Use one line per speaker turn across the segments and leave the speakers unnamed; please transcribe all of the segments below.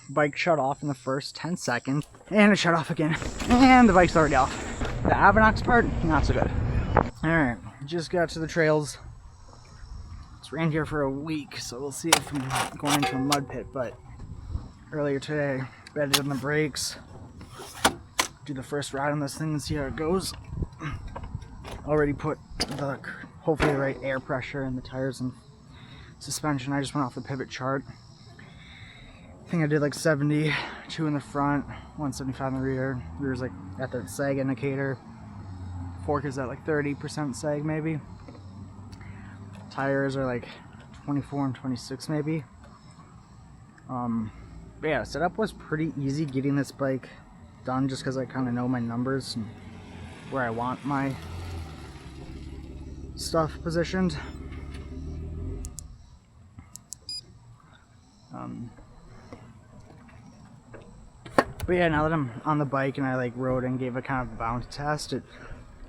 Bike shut off in the first 10 seconds, and it shut off again, and the bike's already off. The Avinox part, not so good. Alright, just got to the trails. It's rained here for a week, so we'll see if I'm going into a mud pit, but earlier today, bedded on the brakes, do the first ride on this thing and see how it goes. Already put the, hopefully the right air pressure in the tires and suspension. I just went off the pivot chart. I think I did like 72 in the front, 175 in the rear. Rear's like at the sag indicator. Fork is at like 30% sag maybe. Tires are like 24 and 26 maybe. But yeah, setup was pretty easy getting this bike done just because I kind of know my numbers and where I want my stuff positioned. But yeah, now that I'm on the bike and I like rode and gave a kind of bounce test, it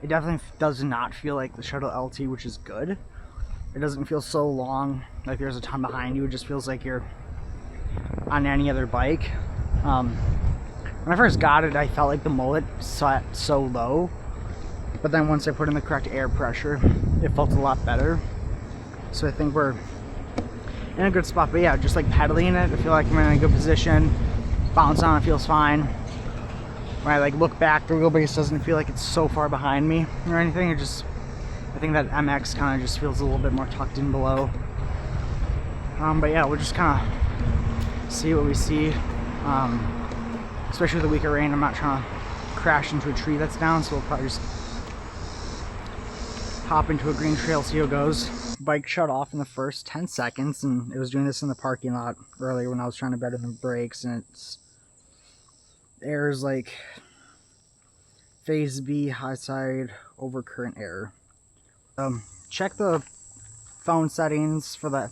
definitely does not feel like the Shuttle LT, which is good. It doesn't feel so long, like there's a ton behind you. It just feels like you're on any other bike. When I first got it, I felt like the mullet sat so low, but then once I put in the correct air pressure, it felt a lot better. So I think we're in a good spot. But yeah, just like pedaling it, I feel like I'm in a good position. Bounce on it feels fine. When I like look back, the wheelbase doesn't feel like it's so far behind me or anything. It just, I think that MX kind of just feels a little bit more tucked in below. But yeah, we'll just kind of see what we see. Especially with the week of rain, I'm not trying to crash into a tree that's down, so we'll probably just hop into a green trail, see how it goes. Bike shut off in the first 10 seconds, and it was doing this in the parking lot earlier when I was trying to bed in the brakes, and it's errors like phase B, high side, overcurrent error. Check the phone settings for the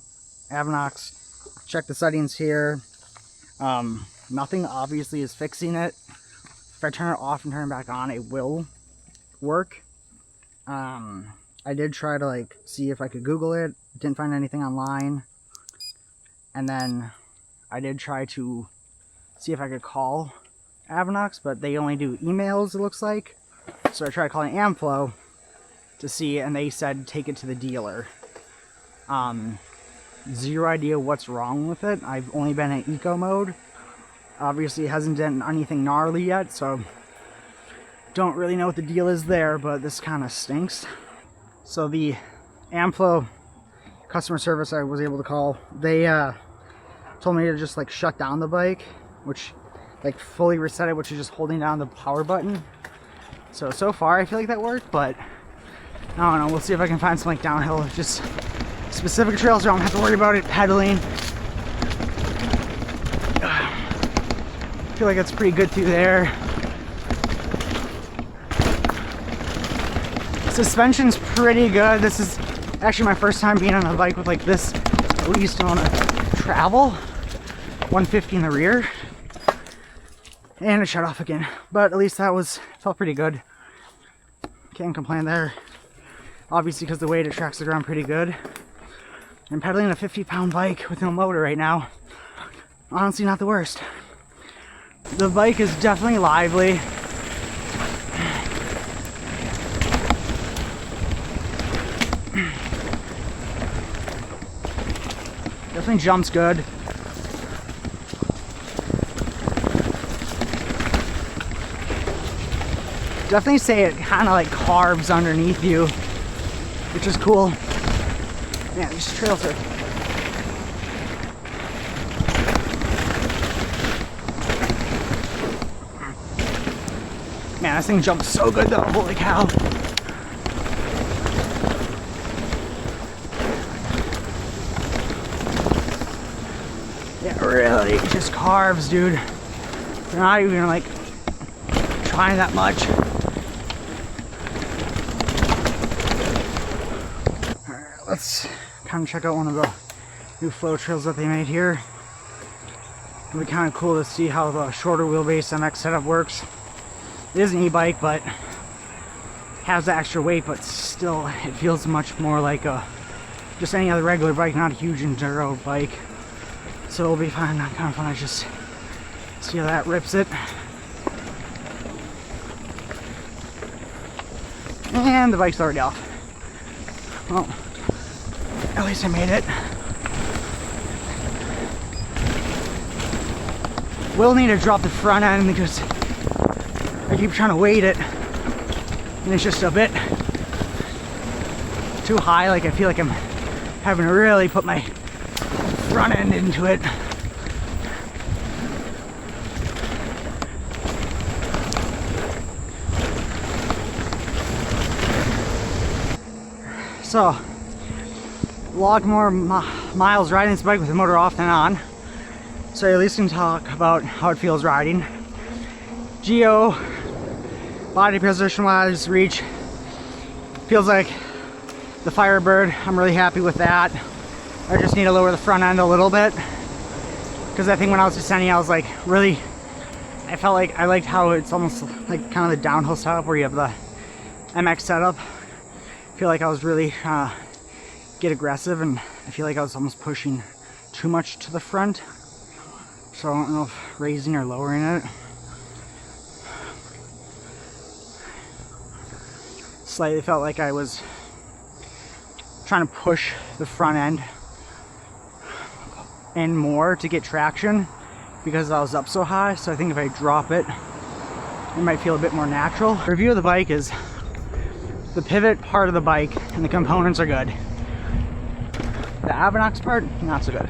Avinox. Check the settings here. Nothing obviously is fixing it. If I turn it off and turn it back on, it will work. I did try to like see if I could Google it. Didn't find anything online. And then I did try to see if I could call Avinox, but they only do emails, it looks like. So I tried calling Amflow to see, and they said take it to the dealer. Zero idea what's wrong with it. I've only been in eco mode. Obviously it hasn't done anything gnarly yet, so don't really know what the deal is there, but this kind of stinks. So the Amflow customer service I was able to call, they told me to just like shut down the bike, which like fully reset it, which is just holding down the power button. So far I feel like that worked, but I don't know. We'll see if I can find some like downhill, just specific trails where I don't have to worry about it pedaling. I feel like it's pretty good through there. Suspension's pretty good. This is actually my first time being on a bike with like this least amount of travel. 150 in the rear. And it shut off again. But at least that felt pretty good. Can't complain there. Obviously because the weight, it tracks the ground pretty good. I'm pedaling a 50-pound bike with no motor right now. Honestly, not the worst. The bike is definitely lively. Definitely jumps good. Definitely say it kind of like carves underneath you, which is cool. Man, these trails are... Man, this thing jumps so good though, holy cow. Yeah, really, it just carves, dude. They're not even like trying that much. Alright, let's kind of check out one of the new flow trails that they made here. It'll be kind of cool to see how the shorter wheelbase MX setup works. It is an e-bike, but has the extra weight, but still it feels much more like just any other regular bike, not a huge enduro bike. So it'll be fun, kind of fun to just See how that rips it. And the bike's already off. Well, at least I made it. Will need to drop the front end because I keep trying to weight it and it's just a bit too high. Like I feel like I'm having to really put my front end into it. So, log more miles riding this bike with the motor off than on. So I at least can talk about how it feels riding. Geo, body position wise, reach, feels like the Firebird. I'm really happy with that. I just need to lower the front end a little bit. Because I think when I was descending, I was like really, I felt like I liked how it's almost like kind of the downhill setup where you have the MX setup. I feel like I was really get aggressive, and I feel like I was almost pushing too much to the front. So I don't know if raising or lowering it. Slightly felt like I was trying to push the front end in more to get traction because I was up so high. So I think if I drop it, it might feel a bit more natural. The review of the bike is the pivot part of the bike and the components are good. The Avinox part, not so good.